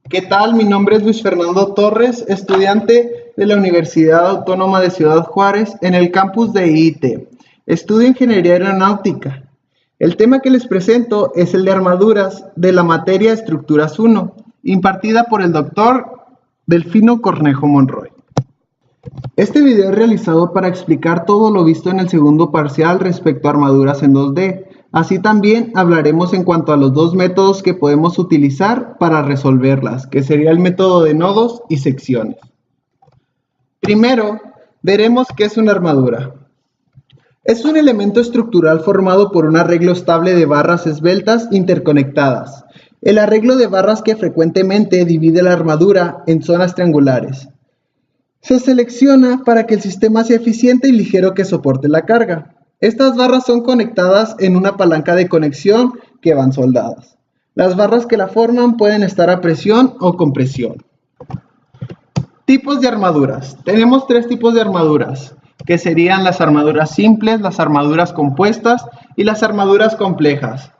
¿Qué tal? Mi nombre es Luis Fernando Torres, estudiante de la Universidad Autónoma de Ciudad Juárez en el campus de IIT. Estudio Ingeniería Aeronáutica. El tema que les presento es el de armaduras de la materia Estructuras 1, impartida por el doctor Delfino Cornejo Monroy. Este video es realizado para explicar todo lo visto en el segundo parcial respecto a armaduras en 2D. Así también hablaremos en cuanto a los dos métodos que podemos utilizar para resolverlas, que sería el método de nodos y secciones. Primero, veremos qué es una armadura. Es un elemento estructural formado por un arreglo estable de barras esbeltas interconectadas. El arreglo de barras que frecuentemente divide la armadura en zonas triangulares. Se selecciona para que el sistema sea eficiente y ligero que soporte la carga. Estas barras son conectadas en una palanca de conexión que van soldadas. Las barras que la forman pueden estar a presión o compresión. Tipos de armaduras. Tenemos tres tipos de armaduras, que serían las armaduras simples, las armaduras compuestas y las armaduras complejas.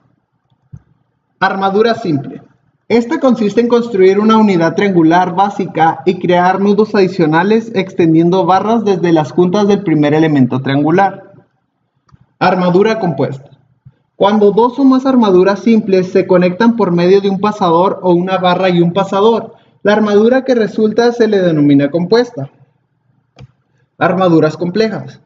Armadura simple. Esta consiste en construir una unidad triangular básica y crear nudos adicionales extendiendo barras desde las juntas del primer elemento triangular. Armadura compuesta. Cuando dos o más armaduras simples se conectan por medio de un pasador o una barra y un pasador, la armadura que resulta se le denomina compuesta. Armaduras complejas.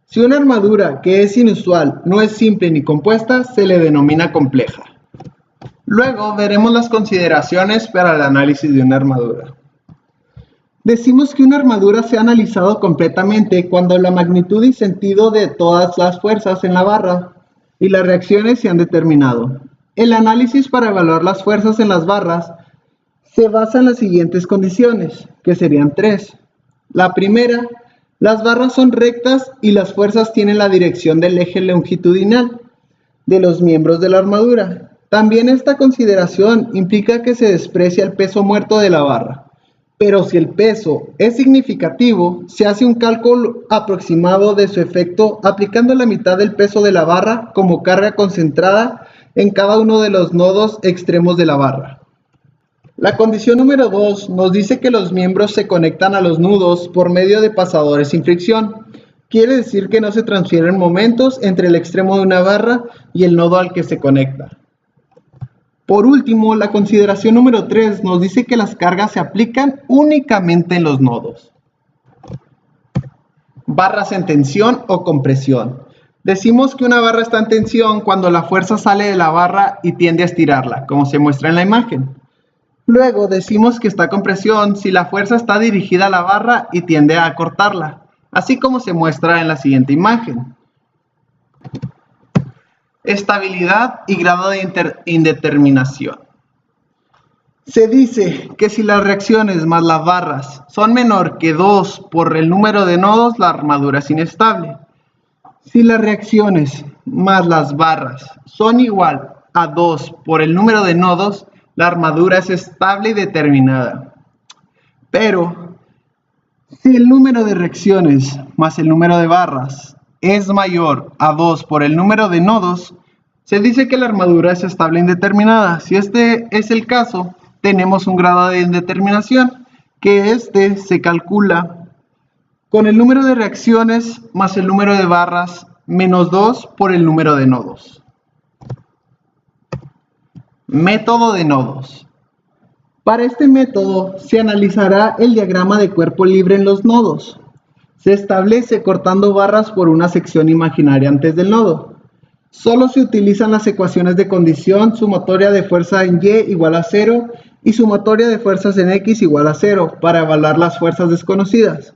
Si una armadura que es inusual no es simple ni compuesta, se le denomina compleja. Luego veremos las consideraciones para el análisis de una armadura. Decimos que una armadura se ha analizado completamente cuando la magnitud y sentido de todas las fuerzas en la barra y las reacciones se han determinado. El análisis para evaluar las fuerzas en las barras se basa en las siguientes condiciones, que serían tres. La primera, las barras son rectas y las fuerzas tienen la dirección del eje longitudinal de los miembros de la armadura. También esta consideración implica que se desprecia el peso muerto de la barra. Pero si el peso es significativo, se hace un cálculo aproximado de su efecto aplicando la mitad del peso de la barra como carga concentrada en cada uno de los nodos extremos de la barra. La condición número 2 nos dice que los miembros se conectan a los nudos por medio de pasadores sin fricción. Quiere decir que no se transfieren momentos entre el extremo de una barra y el nodo al que se conecta. Por último, la consideración número 3 nos dice que las cargas se aplican únicamente en los nodos. Barras en tensión o compresión. Decimos que una barra está en tensión cuando la fuerza sale de la barra y tiende a estirarla, como se muestra en la imagen. Luego decimos que está en compresión si la fuerza está dirigida a la barra y tiende a acortarla, así como se muestra en la siguiente imagen. Estabilidad y grado de indeterminación. Se dice que si las reacciones más las barras son menor que 2 por el número de nodos, la armadura es inestable. Si las reacciones más las barras son igual a 2 por el número de nodos, la armadura es estable y determinada. Pero si el número de reacciones más el número de barras es mayor a 2 por el número de nodos, se dice que la armadura es estable e indeterminada. Si este es el caso, tenemos un grado de indeterminación, que se calcula con el número de reacciones más el número de barras menos 2 por el número de nodos. Método de nodos. Para este método se analizará el diagrama de cuerpo libre en los nodos. Se establece cortando barras por una sección imaginaria antes del nodo. Solo se utilizan las ecuaciones de condición sumatoria de fuerza en Y igual a 0 y sumatoria de fuerzas en X igual a 0 para evaluar las fuerzas desconocidas.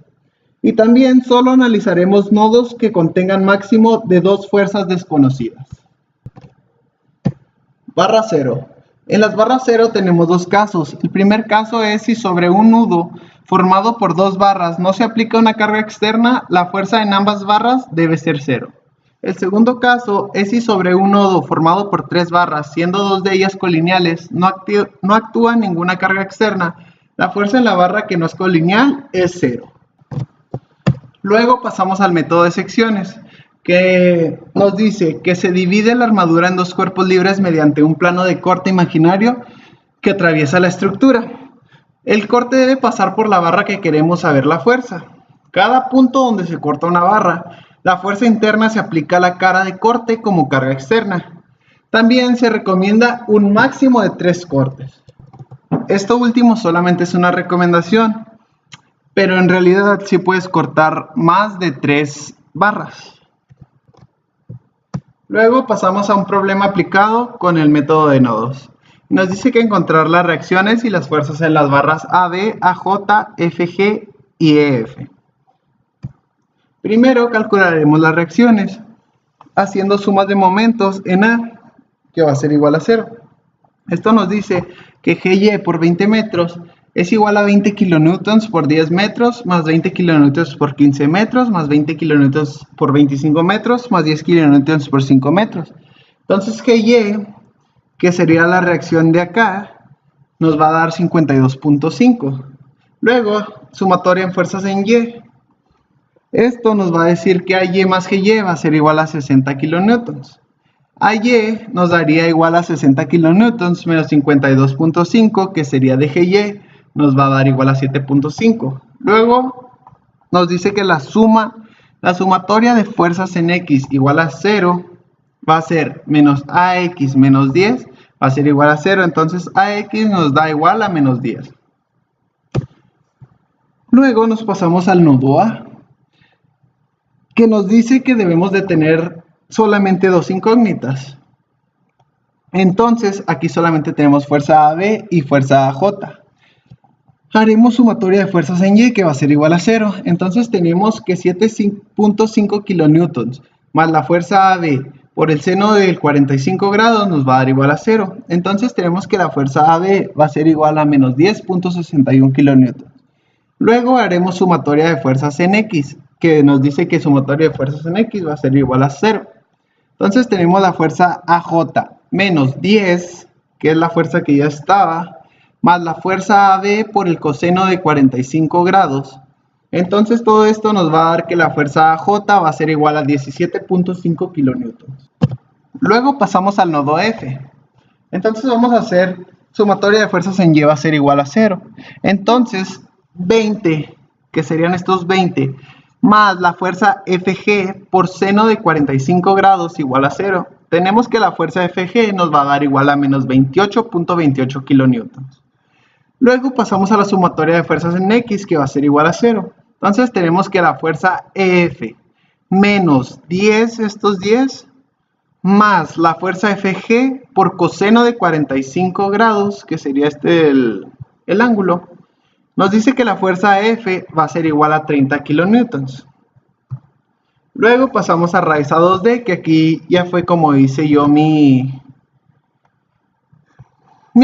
Y también solo analizaremos nodos que contengan máximo de 2 fuerzas desconocidas. Barra 0. En las barras 0 tenemos dos casos. El primer caso es si sobre un nudo formado por dos barras no se aplica una carga externa, la fuerza en ambas barras debe ser 0. El segundo caso es si sobre un nodo formado por 3 barras, siendo 2 de ellas colineales, no actúa ninguna carga externa, la fuerza en la barra que no es colineal es 0. Luego pasamos al método de secciones, que nos dice que se divide la armadura en dos cuerpos libres mediante un plano de corte imaginario que atraviesa la estructura. El corte debe pasar por la barra que queremos saber la fuerza. Cada punto donde se corta una barra, la fuerza interna se aplica a la cara de corte como carga externa. También se recomienda un máximo de 3 cortes. Esto último solamente es una recomendación, pero en realidad sí puedes cortar más de 3 barras. Luego pasamos a un problema aplicado con el método de nodos. Nos dice que encontrar las reacciones y las fuerzas en las barras AB, AJ, FG y EF. Primero calcularemos las reacciones haciendo sumas de momentos en A, que va a ser igual a 0. Esto nos dice que GY por 20 metros es igual a 20 kilonewtons por 10 metros, más 20 kilonewtons por 15 metros, más 20 kilonewtons por 25 metros, más 10 kilonewtons por 5 metros. Entonces GY, que sería la reacción de acá, nos va a dar 52.5. Luego, sumatoria en fuerzas en Y. Esto nos va a decir que AY más GY va a ser igual a 60 kilonewtons. AY nos daría igual a 60 kilonewtons menos 52.5, que sería de GY, nos va a dar igual a 7.5. Luego nos dice que la sumatoria de fuerzas en X igual a 0 va a ser menos AX menos 10, va a ser igual a 0, entonces AX nos da igual a menos 10. Luego nos pasamos al nodo A, que nos dice que debemos de tener solamente 2 incógnitas. Entonces aquí solamente tenemos fuerza AB y fuerza AJ. Haremos sumatoria de fuerzas en Y, que va a ser igual a 0. Entonces tenemos que 7.5 kilonewtons más la fuerza AB por el seno del 45 grados nos va a dar igual a 0. Entonces tenemos que la fuerza AB va a ser igual a menos 10.61 kilonewtons. Luego haremos sumatoria de fuerzas en X, que nos dice que sumatoria de fuerzas en X va a ser igual a 0. Entonces tenemos la fuerza AJ menos 10, que es la fuerza que ya estaba, más la fuerza AB por el coseno de 45 grados. Entonces todo esto nos va a dar que la fuerza AJ va a ser igual a 17.5 kilonewtons. Luego pasamos al nodo F. Entonces vamos a hacer sumatoria de fuerzas en Y va a ser igual a 0. Entonces 20, que serían estos 20, más la fuerza FG por seno de 45 grados igual a 0. Tenemos que la fuerza FG nos va a dar igual a menos 28.28 kilonewtons. Luego pasamos a la sumatoria de fuerzas en X, que va a ser igual a 0. Entonces tenemos que la fuerza EF menos 10, estos 10, más la fuerza FG por coseno de 45 grados, que sería este el ángulo, nos dice que la fuerza F va a ser igual a 30 kilonewtons. Luego pasamos a raíz a 2D, que aquí ya fue como hice yo mi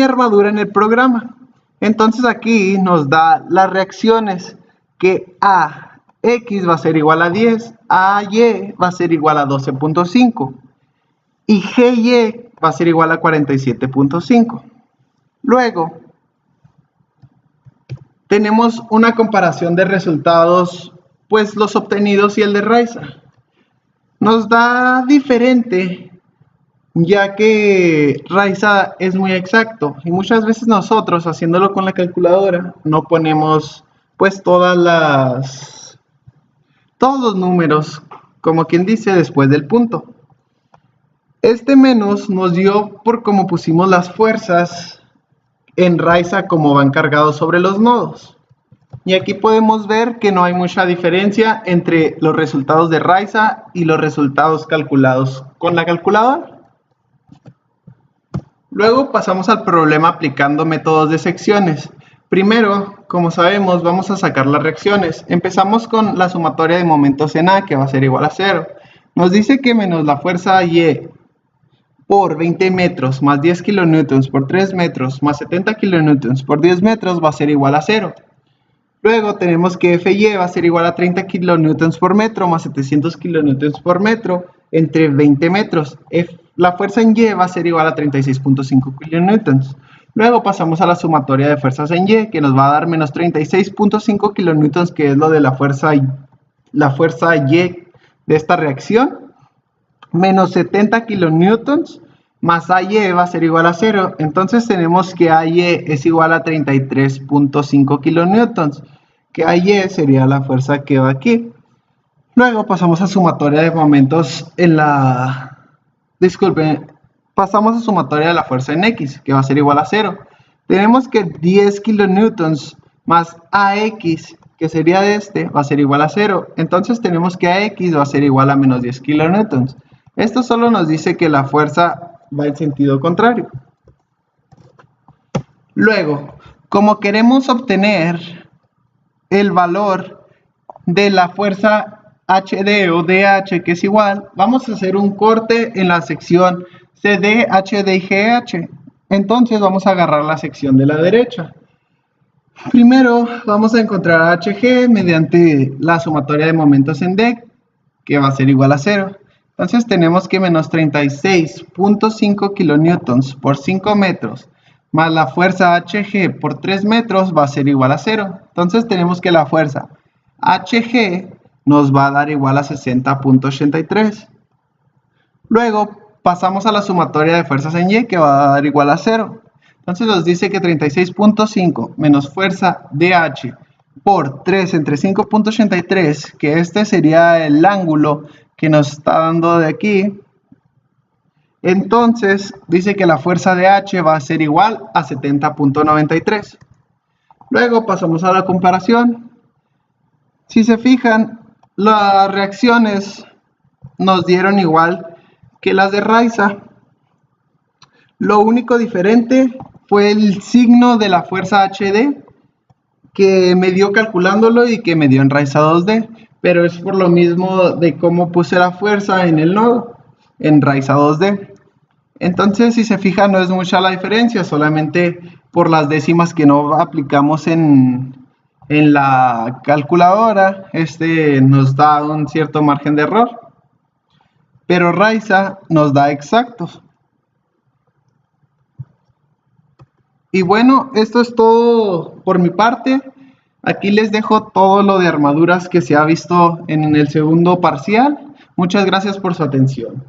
armadura en el programa. Entonces aquí nos da las reacciones, que AX va a ser igual a 10, AY va a ser igual a 12.5 y GY va a ser igual a 47.5. Luego tenemos una comparación de resultados, pues los obtenidos y el de Raiza. Nos da diferente, ya que Raiza es muy exacto y muchas veces nosotros, haciéndolo con la calculadora, no ponemos pues todos los números, como quien dice, después del punto. Este menos nos dio por cómo pusimos las fuerzas en Raiza, como van cargados sobre los nodos. Y aquí podemos ver que no hay mucha diferencia entre los resultados de Raiza y los resultados calculados con la calculadora. Luego pasamos al problema aplicando métodos de secciones. Primero, como sabemos, vamos a sacar las reacciones. Empezamos con la sumatoria de momentos en A, que va a ser igual a 0. Nos dice que menos la fuerza Y por 20 metros más 10 kilonewtons por 3 metros más 70 kilonewtons por 10 metros va a ser igual a 0. Luego tenemos que FY va a ser igual a 30 kilonewtons por metro más 700 kilonewtons por metro entre 20 metros. La fuerza en Y va a ser igual a 36.5 kilonewtons. Luego pasamos a la sumatoria de fuerzas en Y, que nos va a dar menos 36.5 kilonewtons, que es lo de la fuerza Y de esta reacción, menos 70 kilonewtons, más AY va a ser igual a 0. Entonces tenemos que AY es igual a 33.5 kilonewtons, que AY sería la fuerza que va aquí. Luego pasamos a sumatoria de momentos en la... Disculpen, pasamos a sumatoria de la fuerza en X, que va a ser igual a 0. Tenemos que 10 kilonewtons más AX, que sería de este, va a ser igual a 0. Entonces tenemos que AX va a ser igual a menos 10 kilonewtons. Esto solo nos dice que la fuerza va en sentido contrario. Luego, como queremos obtener el valor de la fuerza HD o DH, que es igual, vamos a hacer un corte en la sección CD, HD y GH. Entonces vamos a agarrar la sección de la derecha. Primero vamos a encontrar HG mediante la sumatoria de momentos en D, que va a ser igual a 0. Entonces tenemos que menos 36.5 kilonewtons por 5 metros más la fuerza HG por 3 metros va a ser igual a 0. Entonces tenemos que la fuerza HG nos va a dar igual a 60.83. Luego pasamos a la sumatoria de fuerzas en Y, que va a dar igual a 0. Entonces nos dice que 36.5 menos fuerza DH por 3 entre 5.83, que este sería el ángulo que nos está dando de aquí. Entonces dice que la fuerza DH va a ser igual a 70.93. Luego pasamos a la comparación. Si se fijan, las reacciones nos dieron igual que las de Raiza. Lo único diferente fue el signo de la fuerza HD, que me dio calculándolo y que me dio en Raiza 2D, pero es por lo mismo de cómo puse la fuerza en el nodo, en Raiza 2D. Entonces, si se fijan, no es mucha la diferencia, solamente por las décimas que no aplicamos en la calculadora, nos da un cierto margen de error, pero Raiza nos da exactos. Y bueno, esto es todo por mi parte. Aquí les dejo todo lo de armaduras que se ha visto en el segundo parcial. Muchas gracias por su atención.